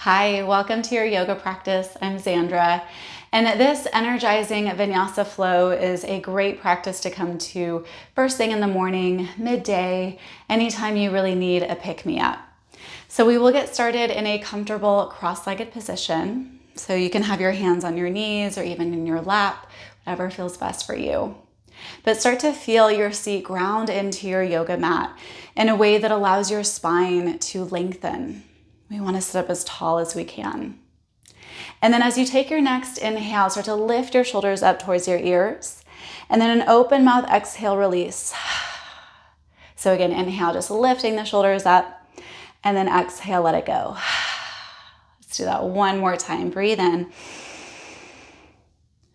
Hi, welcome to your yoga practice. I'm Xandra, and this energizing Vinyasa Flow is a great practice to come to first thing in the morning, midday, anytime you really need a pick-me-up. So we will get started in a comfortable cross-legged position. So you can have your hands on your knees or even in your lap, whatever feels best for you. But start to feel your seat ground into your yoga mat in a way that allows your spine to lengthen. We want to sit up as tall as we can. And then as you take your next inhale, start to lift your shoulders up towards your ears. And then an open mouth exhale, release. So again, inhale, just lifting the shoulders up. And then exhale, let it go. Let's do that one more time. Breathe in.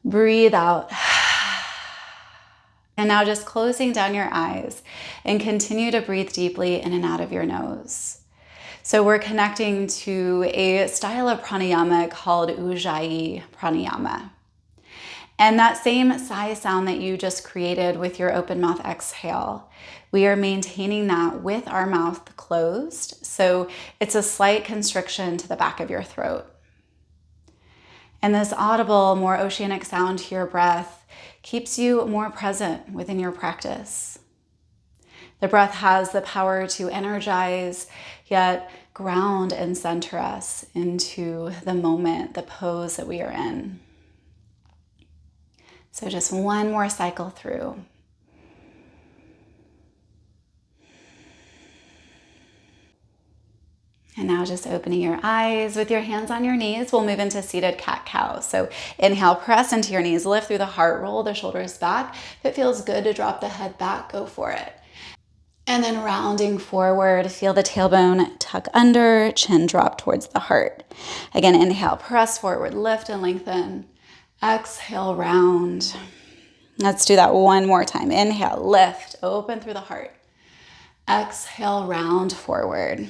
Breathe out. And now just closing down your eyes and continue to breathe deeply in and out of your nose. So we're connecting to a style of pranayama called Ujjayi pranayama. And that same sigh sound that you just created with your open mouth exhale, we are maintaining that with our mouth closed. So it's a slight constriction to the back of your throat. And this audible, more oceanic sound to your breath keeps you more present within your practice. The breath has the power to energize, yet ground and center us into the moment, the pose that we are in. So just one more cycle through. And now just opening your eyes with your hands on your knees, we'll move into seated cat-cow. So inhale, press into your knees, lift through the heart, roll the shoulders back. If it feels good to drop the head back, go for it. And then rounding forward, feel the tailbone tuck under, chin drop towards the heart. Again, inhale, press forward, lift and lengthen. Exhale, round. Let's do that one more time. Inhale, lift, open through the heart. Exhale, round forward.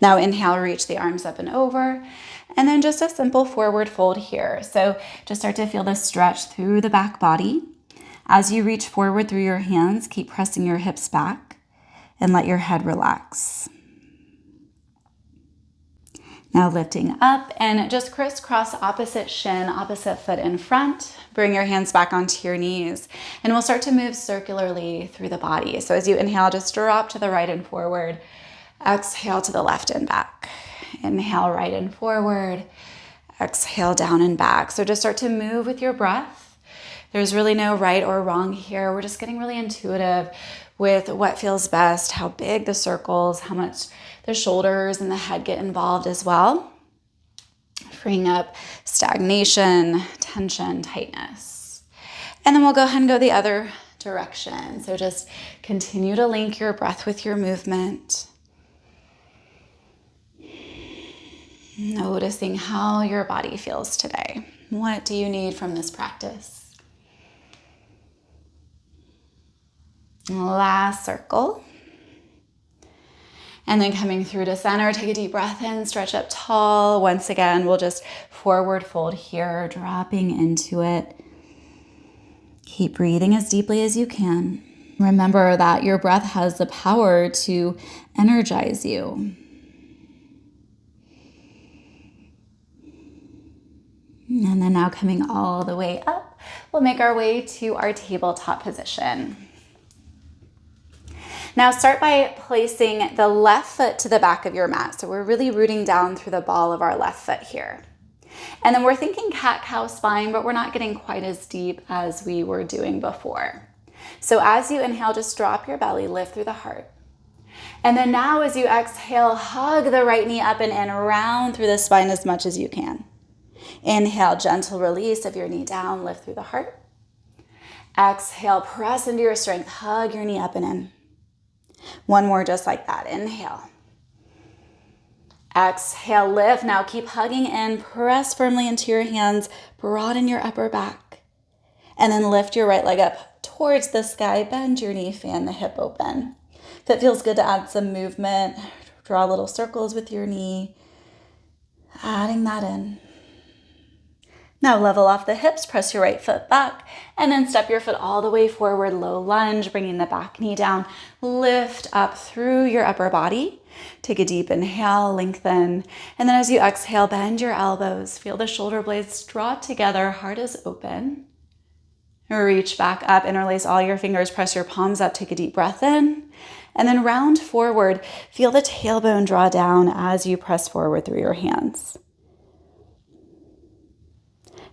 Now inhale, reach the arms up and over. And then just a simple forward fold here. So just start to feel the stretch through the back body. As you reach forward through your hands, keep pressing your hips back and let your head relax. Now lifting up and just crisscross opposite shin, opposite foot in front. Bring your hands back onto your knees and we'll start to move circularly through the body. So as you inhale, just drop to the right and forward. Exhale to the left and back. Inhale, right and forward. Exhale, down and back. So just start to move with your breath. There's really no right or wrong here. We're just getting really intuitive with what feels best, how big the circles, how much the shoulders and the head get involved as well. Freeing up stagnation, tension, tightness. And then we'll go ahead and go the other direction. So just continue to link your breath with your movement. Noticing how your body feels today. What do you need from this practice? Last circle. And then coming through to center, take a deep breath in, stretch up tall. Once again, we'll just forward fold here, dropping into it. Keep breathing as deeply as you can. Remember that your breath has the power to energize you. And then now coming all the way up, we'll make our way to our tabletop position. Now start by placing the left foot to the back of your mat. So we're really rooting down through the ball of our left foot here. And then we're thinking cat-cow spine, but we're not getting quite as deep as we were doing before. So as you inhale, just drop your belly, lift through the heart. And then now as you exhale, hug the right knee up and in, round through the spine as much as you can. Inhale, gentle release of your knee down, lift through the heart. Exhale, press into your strength, hug your knee up and in. One more just like that. Inhale. Exhale, lift. Now keep hugging in. Press firmly into your hands. Broaden your upper back. And then lift your right leg up towards the sky. Bend your knee, fan the hip open. If it feels good to add some movement, draw little circles with your knee. Adding that in. Now level off the hips, press your right foot back, and then step your foot all the way forward, low lunge, bringing the back knee down. Lift up through your upper body. Take a deep inhale, lengthen. And then as you exhale, bend your elbows. Feel the shoulder blades draw together, heart is open. Reach back up, interlace all your fingers, press your palms up, take a deep breath in. And then round forward. Feel the tailbone draw down as you press forward through your hands.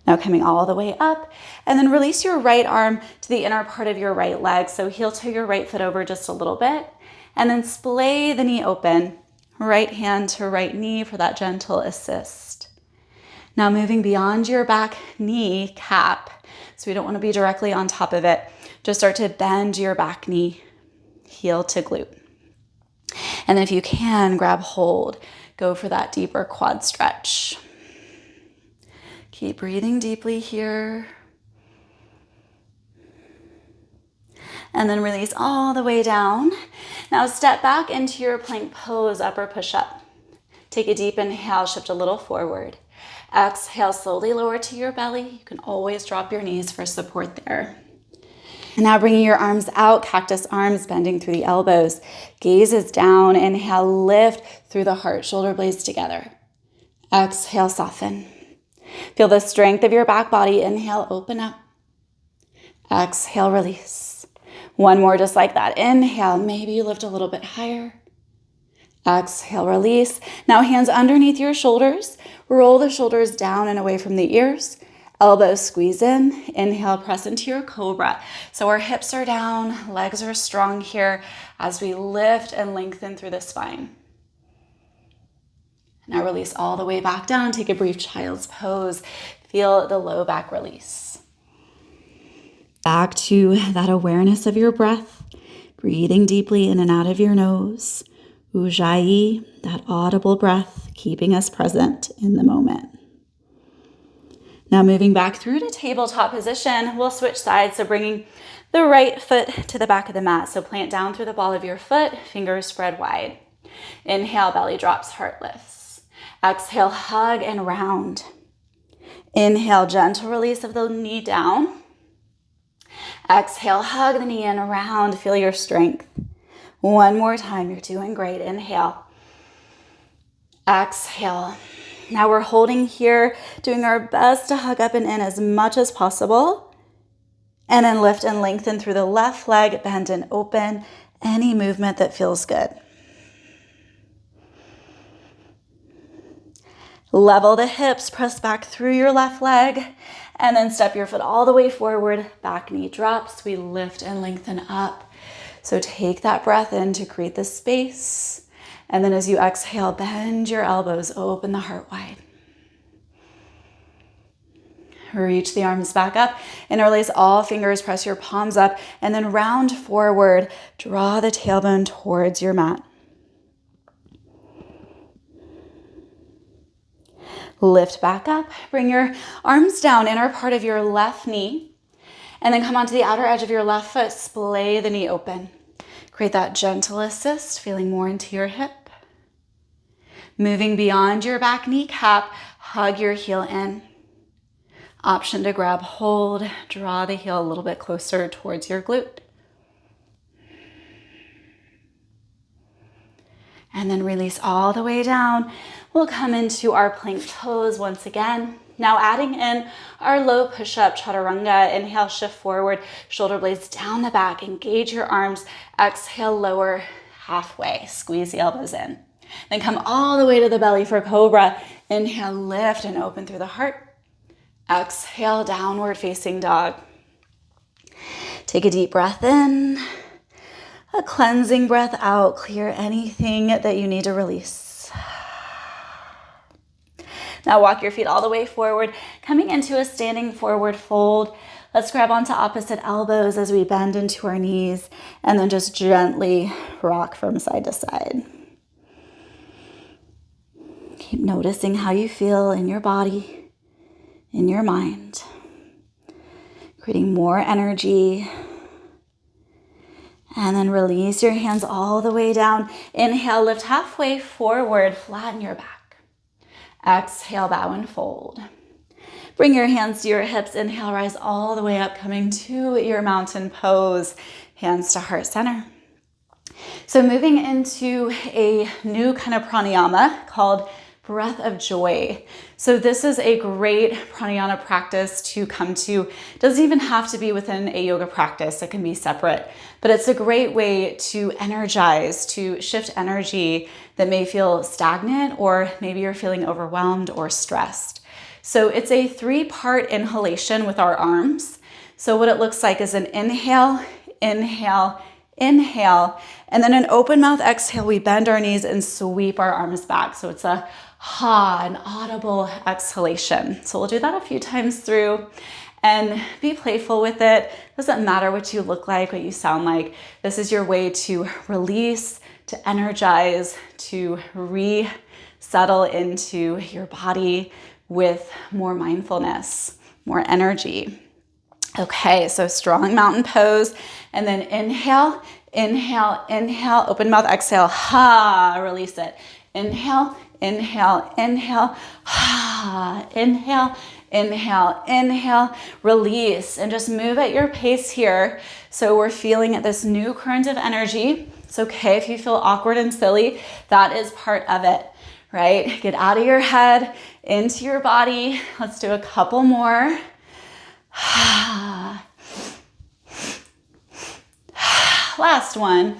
Now coming all the way up, and then release your right arm to the inner part of your right leg. So heel toe your right foot over just a little bit, and then splay the knee open. Right hand to right knee for that gentle assist. Now moving beyond your back knee cap. So we don't want to be directly on top of it. Just start to bend your back knee, heel to glute. And then if you can, grab hold. Go for that deeper quad stretch. Keep breathing deeply here. And then release all the way down. Now step back into your plank pose, upper push-up. Take a deep inhale, shift a little forward. Exhale, slowly lower to your belly. You can always drop your knees for support there. Now bringing your arms out, cactus arms, bending through the elbows. Gaze is down. Inhale, lift through the heart, shoulder blades together. Exhale, soften. Feel the strength of your back body. Inhale, open up. Exhale, release. One more just like that. Inhale, maybe you lift a little bit higher. Exhale, release. Now hands underneath your shoulders. Roll the shoulders down and away from the ears. Elbows squeeze in. Inhale, press into your cobra. So our hips are down, legs are strong here as we lift and lengthen through the spine. Now release all the way back down. Take a brief child's pose. Feel the low back release. Back to that awareness of your breath. Breathing deeply in and out of your nose. Ujjayi, that audible breath, keeping us present in the moment. Now moving back through to tabletop position, we'll switch sides. So bringing the right foot to the back of the mat. So plant down through the ball of your foot, fingers spread wide. Inhale, belly drops, heart lifts. Exhale, hug and round. Inhale, gentle release of the knee down. Exhale, hug the knee in, round, feel your strength. One more time, you're doing great. Inhale. Exhale. Now we're holding here, doing our best to hug up and in as much as possible. And then lift and lengthen through the left leg, bend and open. Any movement that feels good. Level the hips, press back through your left leg, and then step your foot all the way forward. Back knee drops. We lift and lengthen up. So take that breath in to create the space. And then as you exhale, bend your elbows, open the heart wide. Reach the arms back up, interlace all fingers, press your palms up, and then round forward. Draw the tailbone towards your mat. Lift back up, bring your arms down, inner part of your left knee, and then come onto the outer edge of your left foot, splay the knee open. Create that gentle assist, feeling more into your hip. Moving beyond your back kneecap, hug your heel in. Option to grab hold, draw the heel a little bit closer towards your glute. And then release all the way down. We'll come into our plank pose once again. Now adding in our low push-up chaturanga. Inhale, shift forward, shoulder blades down the back. Engage your arms. Exhale, lower halfway. Squeeze the elbows in. Then come all the way to the belly for cobra. Inhale, lift and open through the heart. Exhale, downward facing dog. Take a deep breath in. A cleansing breath out. Clear anything that you need to release. Now walk your feet all the way forward, coming into a standing forward fold. Let's grab onto opposite elbows as we bend into our knees and then just gently rock from side to side. Keep noticing how you feel in your body, in your mind, creating more energy. And then release your hands all the way down. Inhale, lift halfway forward, flatten your back. Exhale, bow and fold. Bring your hands to your hips. Inhale, rise all the way up, coming to your mountain pose. Hands to heart center. So moving into a new kind of pranayama called breath of joy. So this is a great pranayama practice to come to. It doesn't even have to be within a yoga practice. It can be separate, but it's a great way to energize, to shift energy that may feel stagnant, or maybe you're feeling overwhelmed or stressed. So it's a 3-part inhalation with our arms. So what it looks like is an inhale, inhale, inhale, and then an open mouth exhale. We bend our knees and sweep our arms back. So it's a ha, an audible exhalation. So we'll do that a few times through and be playful with it. Doesn't matter what you look like, what you sound like. This is your way to release, to energize, to resettle into your body with more mindfulness, more energy. Okay, so strong mountain pose, and then inhale, inhale, inhale, open mouth, exhale, ha, release it. Inhale, inhale, inhale, ha, inhale, inhale, inhale, release, and just move at your pace here. So we're feeling this new current of energy. It's okay if you feel awkward and silly. That is part of it, right? Get out of your head, into your body. Let's do a couple more. Last one.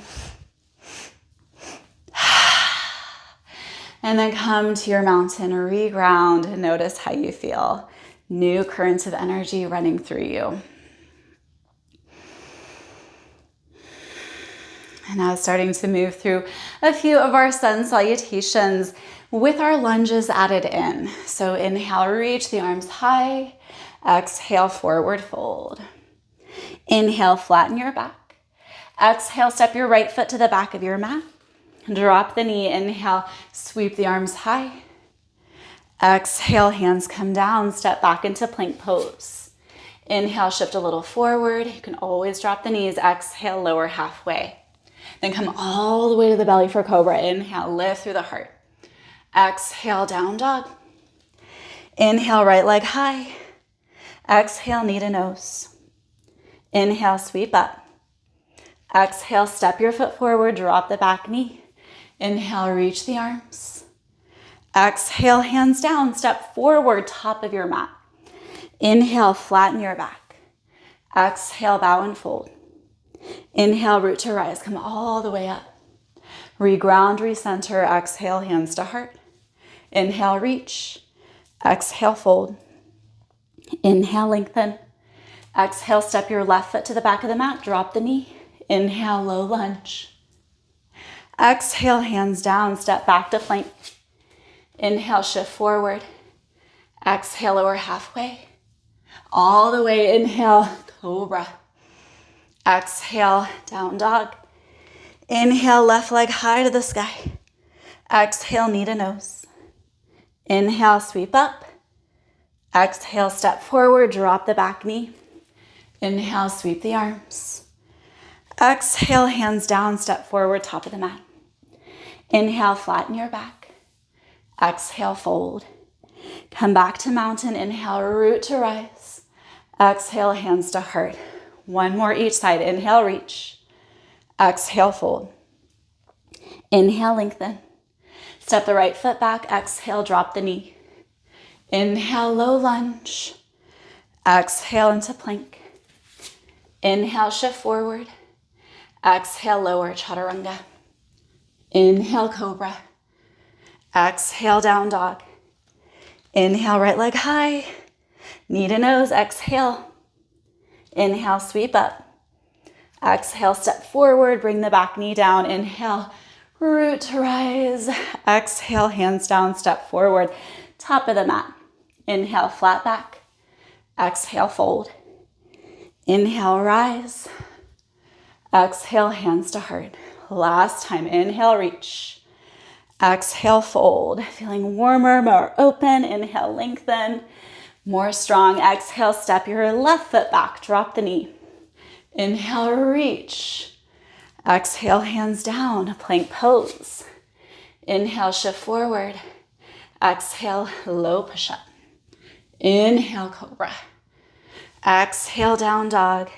And then come to your mountain, reground, and notice how you feel. New currents of energy running through you. And now starting to move through a few of our sun salutations with our lunges added in. So inhale, reach the arms high. Exhale, forward fold. Inhale, flatten your back. Exhale, step your right foot to the back of your mat. Drop the knee. Inhale, sweep the arms high. Exhale, hands come down. Step back into plank pose. Inhale, shift a little forward. You can always drop the knees. Exhale, lower halfway. Then come all the way to the belly for cobra. Inhale, lift through the heart. Exhale, down dog. Inhale, right leg high. Exhale, knee to nose. Inhale, sweep up. Exhale, step your foot forward, drop the back knee. Inhale, reach the arms. Exhale, hands down, step forward, top of your mat. Inhale, flatten your back. Exhale, bow and fold. Inhale, root to rise, come all the way up. Reground, recenter, exhale, hands to heart. Inhale, reach. Exhale, fold. Inhale, lengthen. Exhale, step your left foot to the back of the mat, drop the knee. Inhale, low lunge. Exhale, hands down, step back to plank. Inhale, shift forward. Exhale, lower halfway. All the way, inhale, cobra. Exhale, down dog. Inhale, left leg high to the sky. Exhale, knee to nose. Inhale, sweep up. Exhale, step forward, drop the back knee. Inhale, sweep the arms. Exhale, hands down, step forward, top of the mat. Inhale, flatten your back. Exhale, fold. Come back to mountain. Inhale, root to rise. Exhale, hands to heart. One more each side. Inhale, reach. Exhale, fold. Inhale, lengthen. Step the right foot back. Exhale, drop the knee. Inhale, low lunge. Exhale into plank. Inhale, shift forward. Exhale, lower chaturanga. Inhale, cobra. Exhale, down dog. Inhale, right leg high. Knee to nose. Exhale. Inhale, sweep up. Exhale, step forward. Bring the back knee down. Inhale, root to rise. Exhale, hands down, step forward. Top of the mat. Inhale, flat back. Exhale, fold. Inhale, rise. Exhale, hands to heart. Last time. Inhale, reach. Exhale, fold. Feeling warmer, more open. Inhale, lengthen. More strong. Exhale, step your left foot back. Drop the knee. Inhale, reach. Exhale, hands down. Plank pose. Inhale, shift forward. Exhale, low push-up. Inhale, cobra. Exhale, down dog.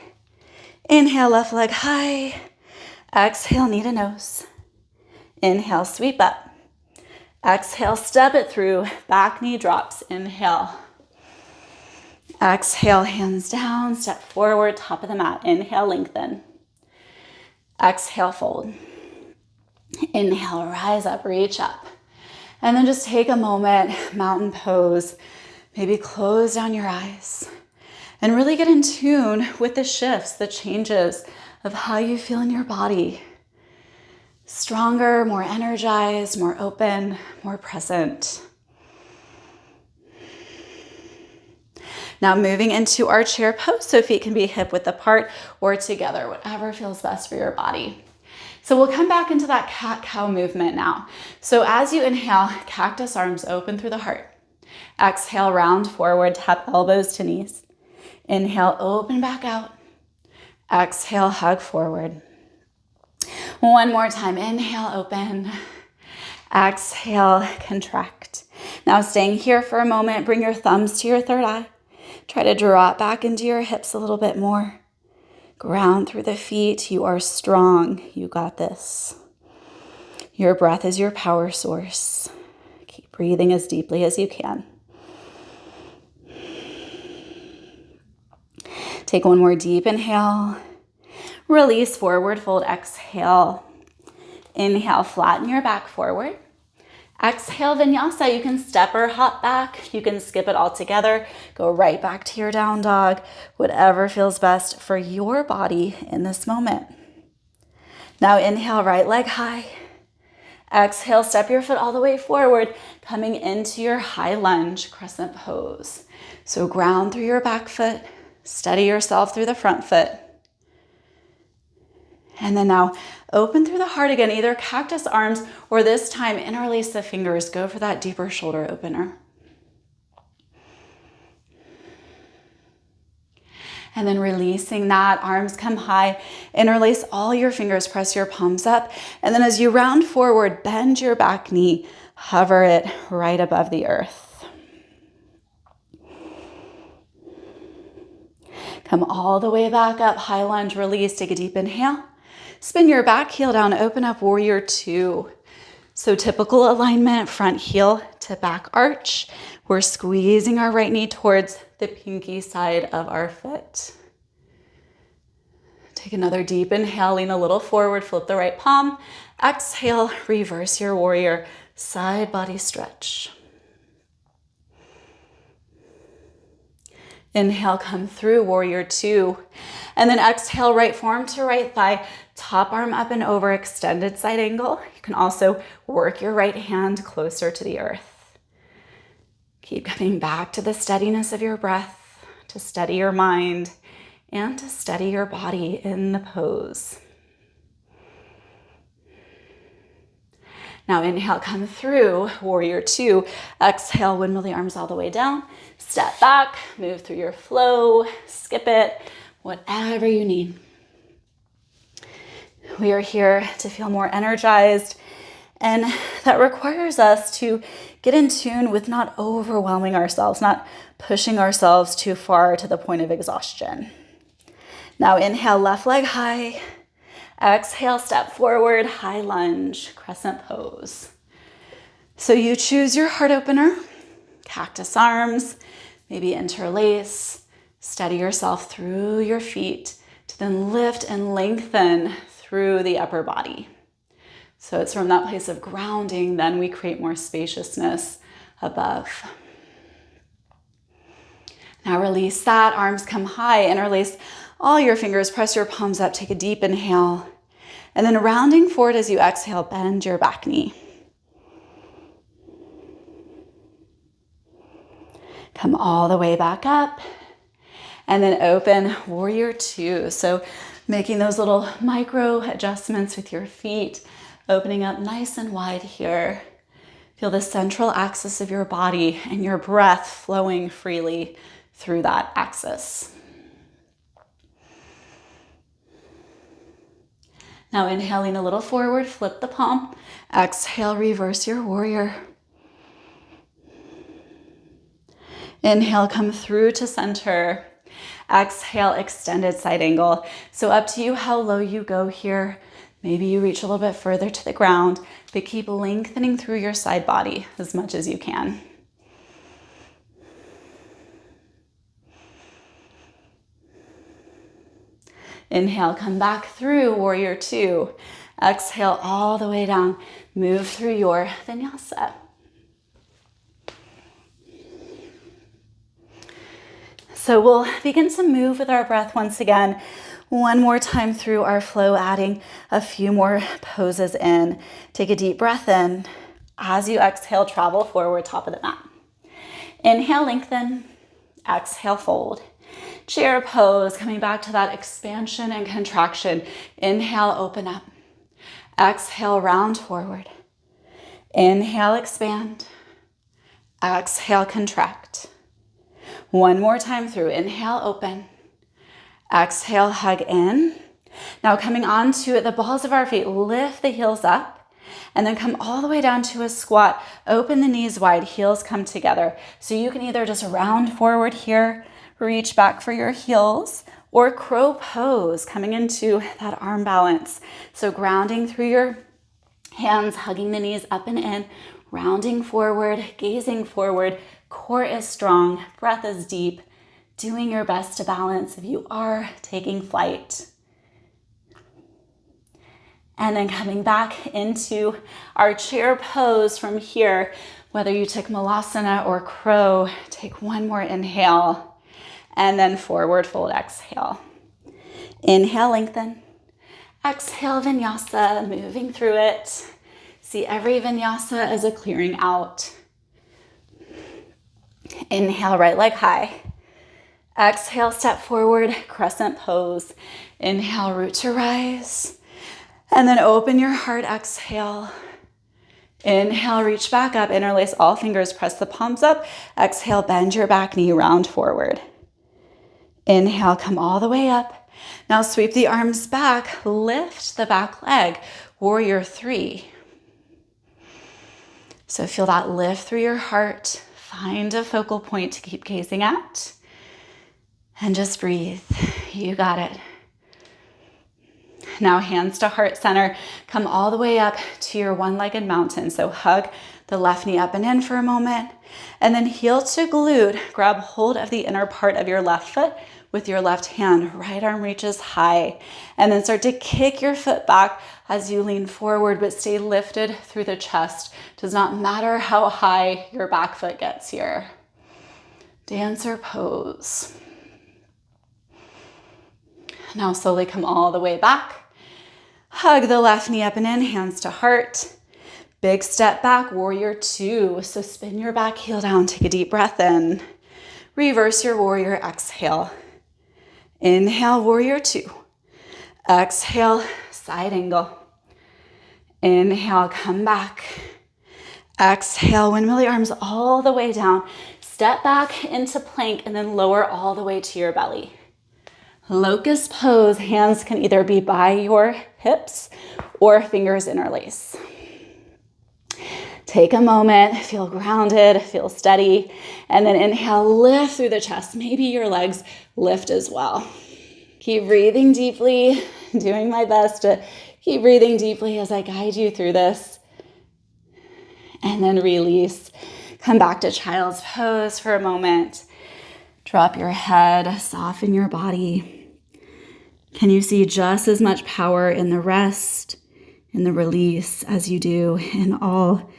Inhale, left leg high. Exhale, knee to nose. Inhale, sweep up. Exhale, step it through. Back knee drops. Inhale. Exhale, hands down. Step forward, top of the mat. Inhale, lengthen. Exhale, fold. Inhale, rise up, reach up. And then just take a moment, mountain pose. Maybe close down your eyes and really get in tune with the shifts, the changes of how you feel in your body. Stronger, more energized, more open, more present. Now moving into our chair pose, so feet can be hip width apart or together, whatever feels best for your body. So we'll come back into that cat-cow movement now. So as you inhale, cactus arms open through the heart. Exhale, round forward, tap elbows to knees. Inhale, open back out. Exhale, hug forward. One more time, inhale, open. Exhale, contract. Now staying here for a moment, bring your thumbs to your third eye. Try to draw it back into your hips a little bit more. Ground through the feet. You are strong. You got this. Your breath is your power source. Keep breathing as deeply as you can. Take one more deep inhale. Release, forward fold, exhale. Inhale, flatten your back forward. Exhale, vinyasa. You can step or hop back. You can skip it all together. Go right back to your down dog. Whatever feels best for your body in this moment. Now inhale, right leg high. Exhale, step your foot all the way forward, coming into your high lunge crescent pose. So ground through your back foot. Steady yourself through the front foot. And then now open through the heart again, either cactus arms or this time interlace the fingers. Go for that deeper shoulder opener. And then releasing that, arms come high, interlace all your fingers, press your palms up. And then as you round forward, bend your back knee, hover it right above the earth. Come all the way back up, high lunge, release, take a deep inhale. Spin your back heel down, open up warrior two. So typical alignment, front heel to back arch. We're squeezing our right knee towards the pinky side of our foot. Take another deep inhale, lean a little forward, flip the right palm. Exhale, reverse your warrior, side body stretch. Inhale, come through, warrior two. And then exhale, right forearm to right thigh, top arm up and over, extended side angle. You can also work your right hand closer to the earth. Keep coming back to the steadiness of your breath, to steady your mind, and to steady your body in the pose. Now inhale, come through, warrior two. Exhale, windmill the arms all the way down. Step back, move through your flow, skip it, whatever you need. We are here to feel more energized, and that requires us to get in tune with not overwhelming ourselves, not pushing ourselves too far to the point of exhaustion. Now inhale, left leg high. Exhale, step forward, high lunge, crescent pose. So you choose your heart opener, cactus arms, maybe interlace, steady yourself through your feet to then lift and lengthen through the upper body. So it's from that place of grounding, then we create more spaciousness above. Now release that, arms come high, interlace all your fingers, press your palms up, take a deep inhale. And then rounding forward as you exhale, bend your back knee. Come all the way back up. And then open warrior two. So making those little micro adjustments with your feet, opening up nice and wide here. Feel the central axis of your body and your breath flowing freely through that axis. Now inhaling a little forward, flip the palm. Exhale, reverse your warrior. Inhale, come through to center. Exhale, extended side angle. So up to you how low you go here. Maybe you reach a little bit further to the ground, but keep lengthening through your side body as much as you can. Inhale, come back through warrior two. Exhale all the way down. Move through your vinyasa. So we'll begin to move with our breath once again. One more time through our flow, adding a few more poses in. Take a deep breath in. As you exhale, travel forward, top of the mat. Inhale, lengthen. Exhale, fold. Chair pose, coming back to that expansion and contraction. Inhale, open up. Exhale, round forward. Inhale, expand. Exhale, contract. One more time through. Inhale, open. Exhale, hug in. Now coming onto the balls of our feet, lift the heels up and then come all the way down to a squat. Open the knees wide, heels come together. So you can either just round forward here, reach back for your heels, or crow pose, coming into that arm balance. So grounding through your hands, hugging the knees up and in, rounding forward, gazing forward. Core is strong, breath is deep, doing your best to balance if you are taking flight. And then coming back into our chair pose from here, whether you took Malasana or crow, take one more inhale, and then forward fold, exhale. Inhale, lengthen. Exhale, vinyasa, moving through it. See every vinyasa as a clearing out. Inhale, right leg high. Exhale, step forward, crescent pose. Inhale, root to rise. And then open your heart, exhale. Inhale, reach back up, interlace all fingers, press the palms up. Exhale, bend your back knee, round forward. Inhale, come all the way up. Now sweep the arms back, lift the back leg, warrior three. So feel that lift through your heart. Find a focal point to keep gazing at. And just breathe. You got it. Now hands to heart center. Come all the way up to your one-legged mountain. So hug the left knee up and in for a moment. And then heel to glute. Grab hold of the inner part of your left foot with your left hand. Right arm reaches high. And then start to kick your foot back as you lean forward, but stay lifted through the chest. Does not matter how high your back foot gets here. Dancer pose. Now slowly come all the way back. Hug the left knee up and in, hands to heart. Big step back, warrior two. So spin your back heel down, take a deep breath in. Reverse your warrior, exhale. Inhale, warrior two. Exhale, side angle. Inhale, come back. Exhale, windmill the arms all the way down. Step back into plank and then lower all the way to your belly. Locust pose, hands can either be by your hips or fingers interlace. Take a moment, feel grounded, feel steady, and then inhale, lift through the chest. Maybe your legs lift as well. Keep breathing deeply, doing my best to keep breathing deeply as I guide you through this. And then release. Come back to child's pose for a moment. Drop your head, soften your body. Can you see just as much power in the rest, in the release, as you do in all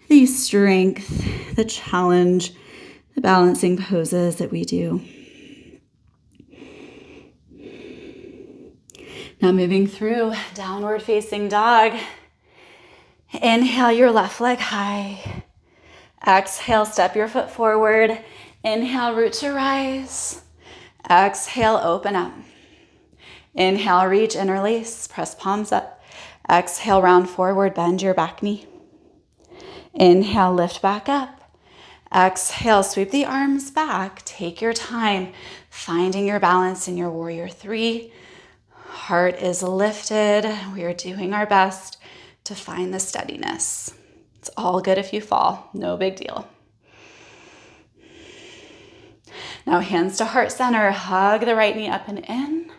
the strength, the challenge, the balancing poses that we do? Now moving through downward facing dog. Inhale your left leg high. Exhale, step your foot forward. Inhale, root to rise. Exhale, open up. Inhale, reach, interlace, press palms up. Exhale, round forward, bend your back knee. Inhale, lift back up. Exhale, sweep the arms back. Take your time, finding your balance in your warrior three. Heart is lifted. We are doing our best to find the steadiness. It's all good if you fall, no big deal. Now hands to heart center, hug the right knee up and in.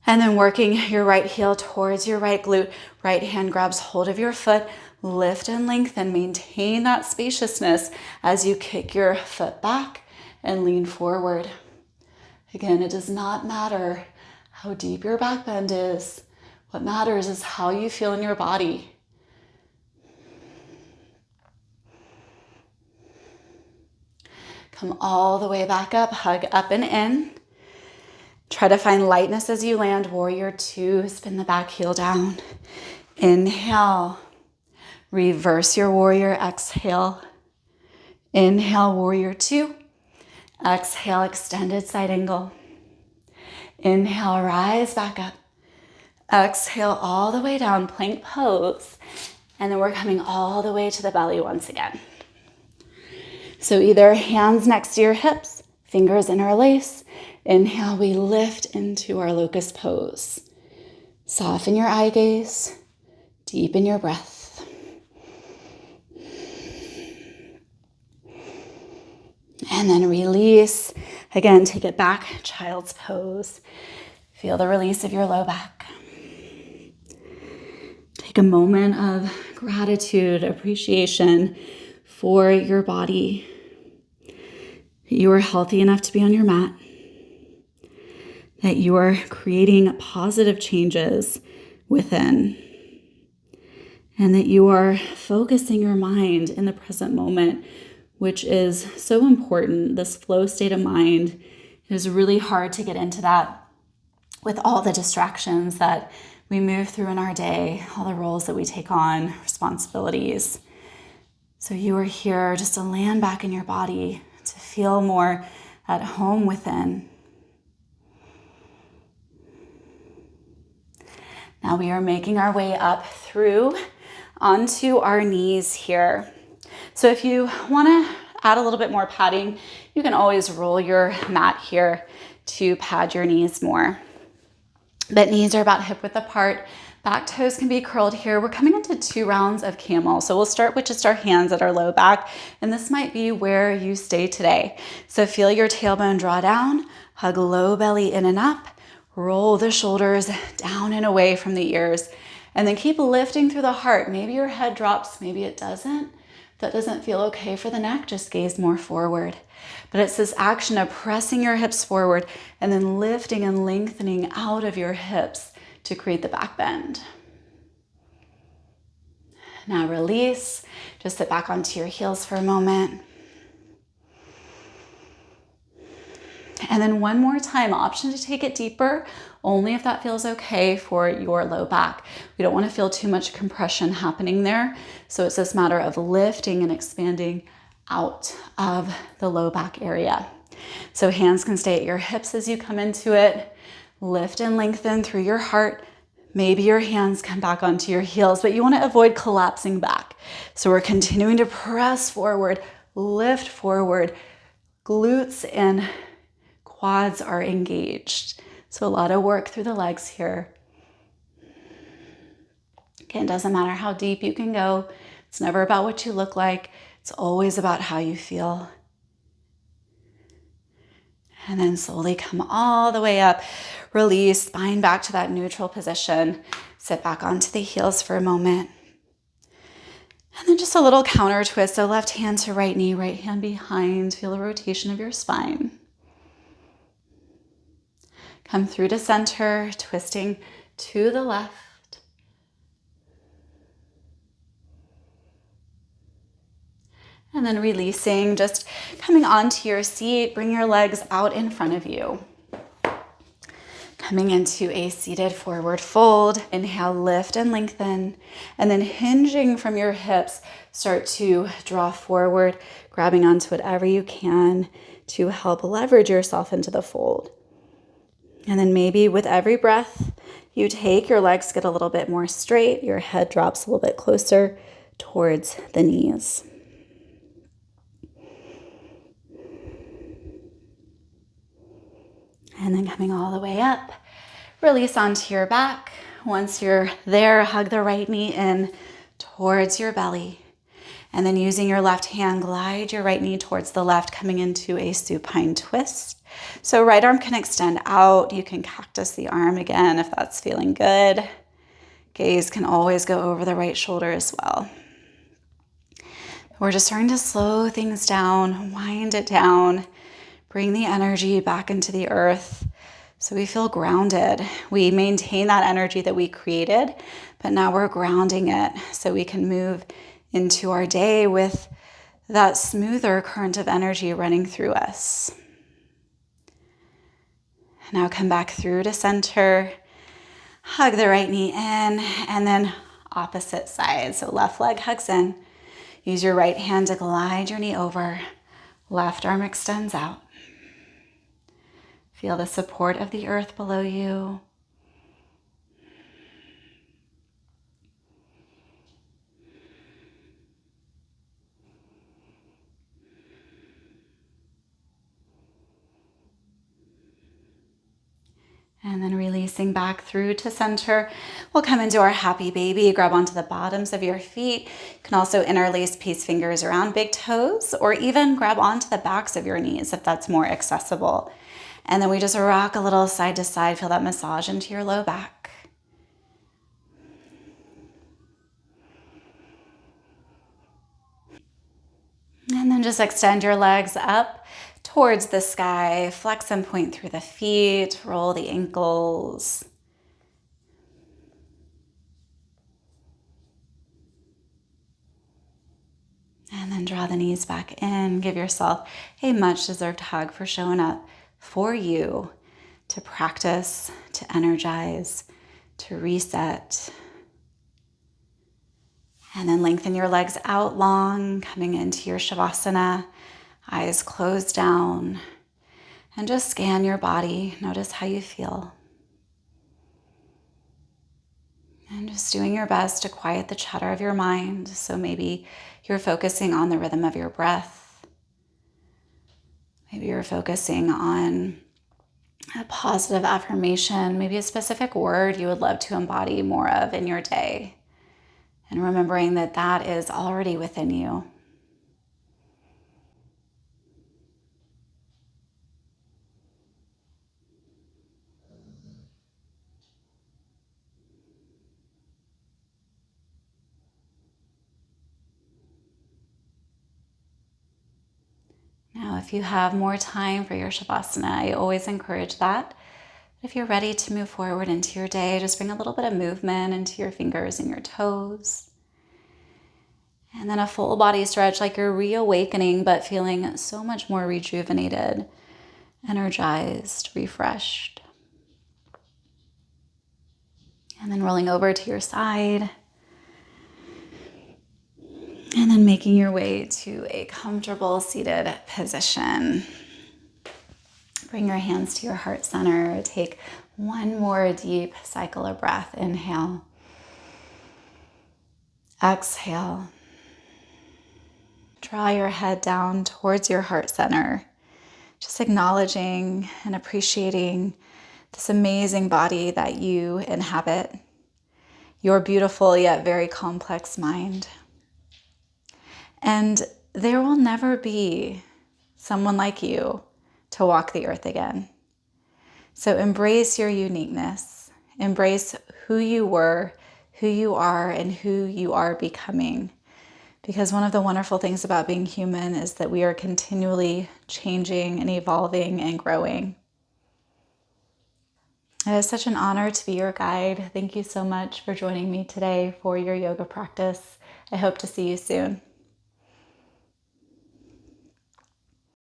And then working your right heel towards your right glute. Right hand grabs hold of your foot. Lift and lengthen. Maintain that spaciousness as you kick your foot back and lean forward. Again, it does not matter how deep your back bend is. What matters is how you feel in your body. Come all the way back up, hug up and in. Try to find lightness as you land. Warrior two, spin the back heel down. Inhale, reverse your warrior, exhale. Inhale, warrior two. Exhale, extended side angle. Inhale, rise back up. Exhale all the way down, plank pose. And then we're coming all the way to the belly once again. So either hands next to your hips, fingers interlace. Inhale, we lift into our locust pose. Soften your eye gaze, deepen your breath. And then release. Again, take it back, child's pose. Feel the release of your low back. Take a moment of gratitude, appreciation for your body. You are healthy enough to be on your mat. That you are creating positive changes within. And that you are focusing your mind in the present moment, which is so important. This flow state of mind is really hard to get into that with all the distractions that we move through in our day, all the roles that we take on, responsibilities. So you are here just to land back in your body, to feel more at home within. Now we are making our way up through onto our knees here. So if you want to add a little bit more padding, you can always roll your mat here to pad your knees more. But knees are about hip width apart. Back toes can be curled here. We're coming into 2 rounds of camel. So we'll start with just our hands at our low back. And this might be where you stay today. So feel your tailbone draw down, hug low belly in and up. Roll the shoulders down and away from the ears. And then keep lifting through the heart. Maybe your head drops, maybe it doesn't. If that doesn't feel okay for the neck, just gaze more forward. But it's this action of pressing your hips forward and then lifting and lengthening out of your hips to create the back bend. Now release. Just sit back onto your heels for a moment. And then one more time, option to take it deeper, only if that feels okay for your low back. We don't want to feel too much compression happening there. So it's this matter of lifting and expanding out of the low back area. So hands can stay at your hips as you come into it. Lift and lengthen through your heart. Maybe your hands come back onto your heels, but you want to avoid collapsing back. So we're continuing to press forward, lift forward, glutes and quads are engaged. So a lot of work through the legs here. Again, it doesn't matter how deep you can go. It's never about what you look like. It's always about how you feel. And then slowly come all the way up. Release, spine back to that neutral position. Sit back onto the heels for a moment. And then just a little counter twist. So left hand to right knee, right hand behind. Feel the rotation of your spine. Come through to center, twisting to the left. And then releasing, just coming onto your seat, bring your legs out in front of you. Coming into a seated forward fold. Inhale, lift and lengthen. And then hinging from your hips, start to draw forward, grabbing onto whatever you can to help leverage yourself into the fold. And then maybe with every breath you take, your legs get a little bit more straight, your head drops a little bit closer towards the knees. And then coming all the way up, release onto your back. Once you're there, hug the right knee in towards your belly. And then using your left hand, glide your right knee towards the left, coming into a supine twist. So right arm can extend out. You can cactus the arm again if that's feeling good. Gaze can always go over the right shoulder as well. We're just starting to slow things down, wind it down, bring the energy back into the earth so we feel grounded. We maintain that energy that we created, but now we're grounding it so we can move into our day with that smoother current of energy running through us. Now come back through to center, hug the right knee in, and then opposite side. So left leg hugs in. Use your right hand to glide your knee over. Left arm extends out. Feel the support of the earth below you. And then releasing back through to center. We'll come into our happy baby. Grab onto the bottoms of your feet. You can also interlace peace fingers around big toes, or even grab onto the backs of your knees if that's more accessible. And then we just rock a little side to side. Feel that massage into your low back. And then just extend your legs up towards the sky. Flex and point through the feet. Roll the ankles. And then draw the knees back in. Give yourself a much deserved hug for showing up for you, to practice, to energize, to reset. And then lengthen your legs out long, coming into your Shavasana, eyes closed down. And just scan your body. Notice how you feel. And just doing your best to quiet the chatter of your mind. So maybe you're focusing on the rhythm of your breath. Maybe you're focusing on a positive affirmation, maybe a specific word you would love to embody more of in your day. And remembering that that is already within you. Now, if you have more time for your Shavasana, I always encourage that. If you're ready to move forward into your day, just bring a little bit of movement into your fingers and your toes. And then a full body stretch, like you're reawakening, but feeling so much more rejuvenated, energized, refreshed. And then rolling over to your side. And then making your way to a comfortable seated position. Bring your hands to your heart center. Take one more deep cycle of breath. Inhale. Exhale. Draw your head down towards your heart center. Just acknowledging and appreciating this amazing body that you inhabit. Your beautiful yet very complex mind. And there will never be someone like you to walk the earth again. So embrace your uniqueness. Embrace who you were, who you are, and who you are becoming. Because one of the wonderful things about being human is that we are continually changing and evolving and growing. It is such an honor to be your guide. Thank you so much for joining me today for your yoga practice. I hope to see you soon.